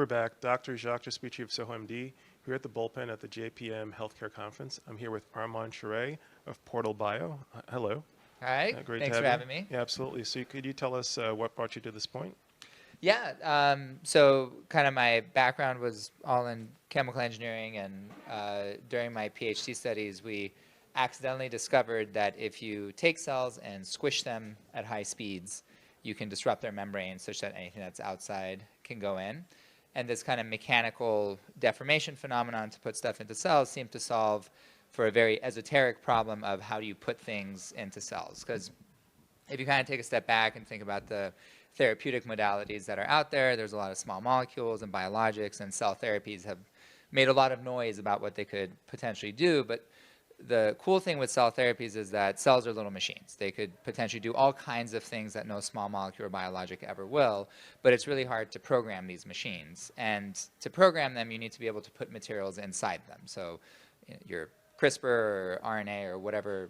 we're back. Dr. Jacques Despici of Soho MD here at the Bullpen at the JPM Healthcare Conference. I'm here with Armon Sharei of Portal Bio. Hello. Hi. Great Thanks to have for you. having me. Yeah, absolutely. So could you tell us what brought you to this point? Yeah. So kind of my background was all in chemical engineering, and during my PhD studies, we accidentally discovered that if you take cells and squish them at high speeds, you can disrupt their membrane such that anything that's outside can go in. And this kind of mechanical deformation phenomenon to put stuff into cells seemed to solve for a very esoteric problem of how do you put things into cells. Because if you kind of take a step back and think about the therapeutic modalities that are out there, there's a lot of small molecules and biologics, and cell therapies have made a lot of noise about what they could potentially do. But the cool thing with cell therapies is that cells are little machines. They could potentially do all kinds of things that no small molecule or biologic ever will, but it's really hard to program these machines. And to program them, you need to be able to put materials inside them. So your CRISPR or RNA or whatever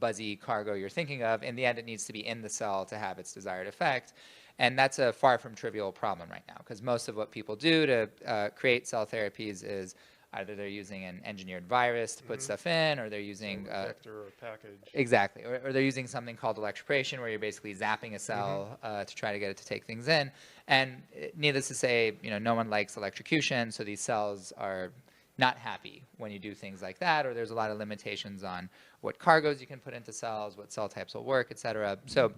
buzzy cargo you're thinking of, in the end, it needs to be in the cell to have its desired effect. And that's a far from trivial problem right now, because most of what people do to create cell therapies is either they're using an engineered virus to put stuff in, or they're using a vector or a package. Exactly, or they're using something called electroporation, where you're basically zapping a cell to try to get it to take things in. And needless to say, no one likes electrocution, so these cells are not happy when you do things like that, or there's a lot of limitations on what cargoes you can put into cells, what cell types will work, et cetera. So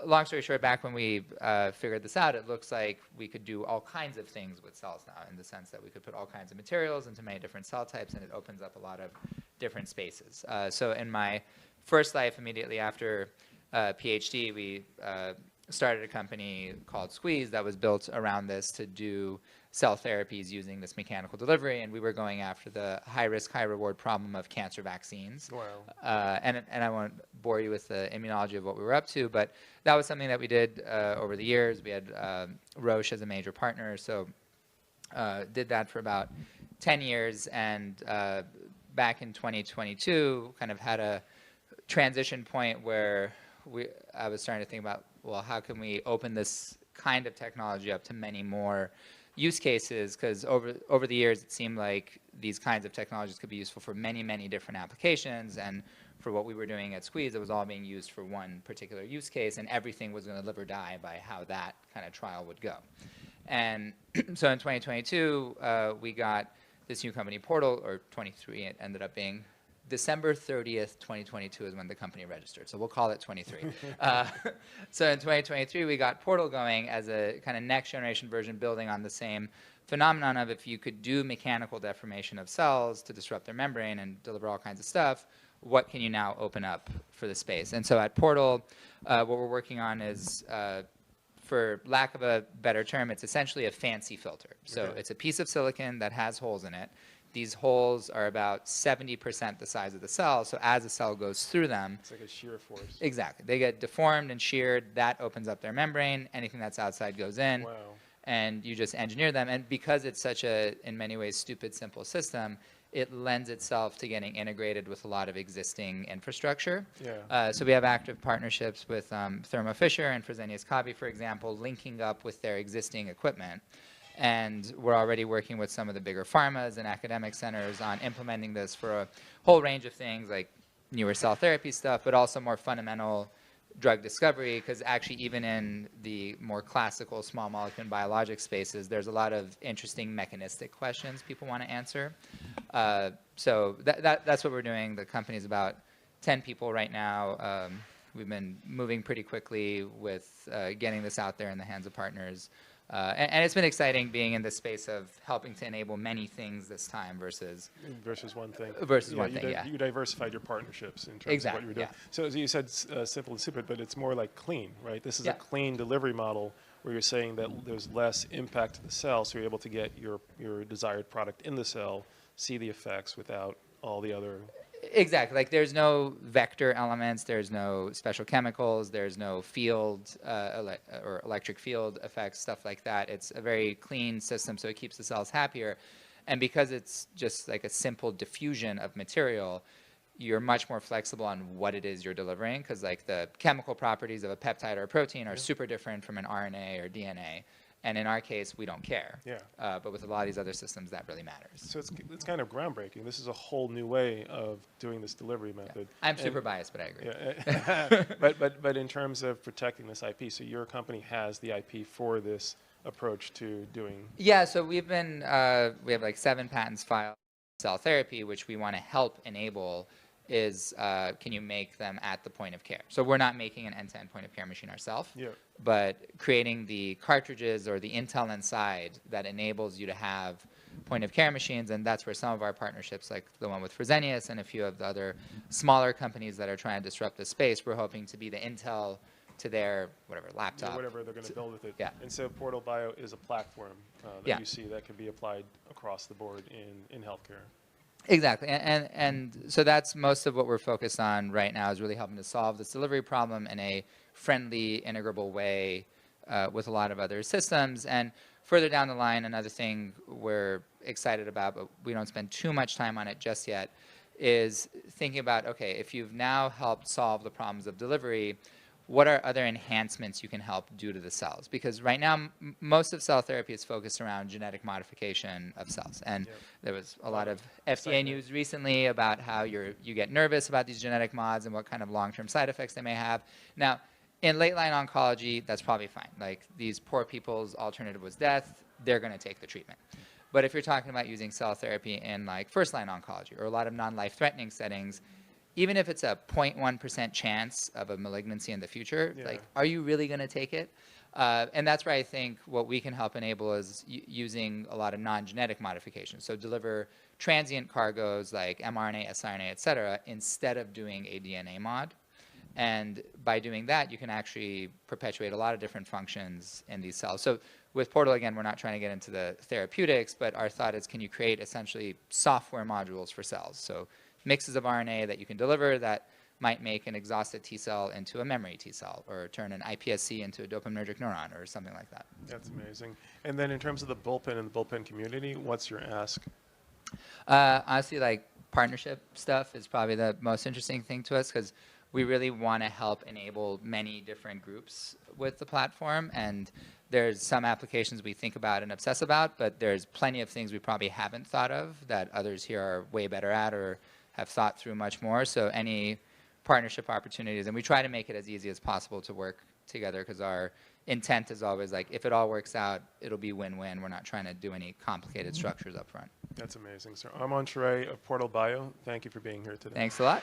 long story short, back when we figured this out, it looks like we could do all kinds of things with cells now, in the sense that we could put all kinds of materials into many different cell types, and it opens up a lot of different spaces. So in my first life, immediately after PhD, we started a company called Squeeze that was built around this to do cell therapies using this mechanical delivery, and we were going after the high-risk, high-reward problem of cancer vaccines. Wow. And I won't bore you with the immunology of what we were up to, but that was something that we did over the years. We had Roche as a major partner, so did that for about 10 years, and back in 2022, kind of had a transition point where I was starting to think about, well, how can we open this kind of technology up to many more use cases, because over the years it seemed like these kinds of technologies could be useful for many, many different applications, and for what we were doing at Squeeze, it was all being used for one particular use case, and everything was going to live or die by how that kind of trial would go. And so in 2022, we got this new company, Portal, or 23, it ended up being December 30th, 2022 is when the company registered. So we'll call it 23. So in 2023, we got Portal going as a kind of next generation version, building on the same phenomenon of if you could do mechanical deformation of cells to disrupt their membrane and deliver all kinds of stuff, what can you now open up for the space? And so at Portal, what we're working on is, for lack of a better term, it's essentially a fancy filter. So it's a piece of silicon that has holes in it. These holes are about 70% the size of the cell, so as the cell goes through them... It's like a shear force. Exactly. They get deformed and sheared. That opens up their membrane. Anything that's outside goes in. Wow. And you just engineer them. And because it's such a, in many ways, stupid, simple system, it lends itself to getting integrated with a lot of existing infrastructure. Yeah. So we have active partnerships with Thermo Fisher and Fresenius Kabi, for example, linking up with their existing equipment. And we're already working with some of the bigger pharmas and academic centers on implementing this for a whole range of things, like newer cell therapy stuff, but also more fundamental drug discovery, because actually even in the more classical small molecule and biologic spaces, there's a lot of interesting mechanistic questions people want to answer. So that's what we're doing. The company's about 10 people right now. We've been moving pretty quickly with getting this out there in the hands of partners. And it's been exciting being in this space of helping to enable many things this time versus one thing. You diversified your partnerships in terms of what you were doing. Yeah. So as you said, simple and stupid, but it's more like clean, right? This is a clean delivery model where you're saying that there's less impact to the cell, so you're able to get your desired product in the cell, see the effects without all the other... Exactly. Like there's no vector elements, there's no special chemicals, there's no field or electric field effects, stuff like that. It's a very clean system, so it keeps the cells happier. And because it's just like a simple diffusion of material, you're much more flexible on what it is you're delivering, because like the chemical properties of a peptide or a protein are super different from an RNA or DNA. And in our case, we don't care. Yeah. But with a lot of these other systems, that really matters. So it's kind of groundbreaking. This is a whole new way of doing this delivery method. Yeah. I'm super biased, but I agree. Yeah. but in terms of protecting this IP, so your company has the IP for this approach to doing. Yeah. So we've been we have like 7 patents filed in cell therapy, which we want to help enable. Is can you make them at the point of care? So we're not making an end-to-end point of care machine ourselves, Yeah. but creating the cartridges or the intel inside that enables you to have point of care machines, and that's where some of our partnerships, like the one with Fresenius and a few of the other smaller companies that are trying to disrupt the space, we're hoping to be the intel to their whatever laptop. Yeah, whatever they're going to build with it. Yeah. And so Portal Bio is a platform that you see that can be applied across the board in healthcare. Exactly, and so that's most of what we're focused on right now is really helping to solve this delivery problem in a friendly, integrable way with a lot of other systems. And further down the line, another thing we're excited about, but we don't spend too much time on it just yet, is thinking about, okay, if you've now helped solve the problems of delivery, what are other enhancements you can help do to the cells? Because right now, most of cell therapy is focused around genetic modification of cells. And there was a lot of FDA news recently about how you get nervous about these genetic mods and what kind of long-term side effects they may have. Now, in late-line oncology, that's probably fine. Like, these poor people's alternative was death. They're going to take the treatment. But if you're talking about using cell therapy in, like, first-line oncology or a lot of non-life-threatening settings, even if it's a 0.1% chance of a malignancy in the future, like, are you really going to take it? And that's where I think what we can help enable is using a lot of non-genetic modifications. So deliver transient cargoes like mRNA, siRNA, et cetera, instead of doing a DNA mod. And by doing that, you can actually perpetuate a lot of different functions in these cells. So with Portal, again, we're not trying to get into the therapeutics, but our thought is, can you create essentially software modules for cells? So mixes of RNA that you can deliver that might make an exhausted T cell into a memory T cell, or turn an iPSC into a dopaminergic neuron, or something like that. That's amazing. And then in terms of the Bullpen and the Bullpen community, what's your ask? Honestly, like, partnership stuff is probably the most interesting thing to us, because we really want to help enable many different groups with the platform. And there's some applications we think about and obsess about, but there's plenty of things we probably haven't thought of that others here are way better at or have thought through much more. So any partnership opportunities, and we try to make it as easy as possible to work together, because our intent is always, like, if it all works out, it'll be win-win. We're not trying to do any complicated structures up front. That's amazing. So Armon, Sharei of Portal Bio, thank you for being here today. Thanks a lot.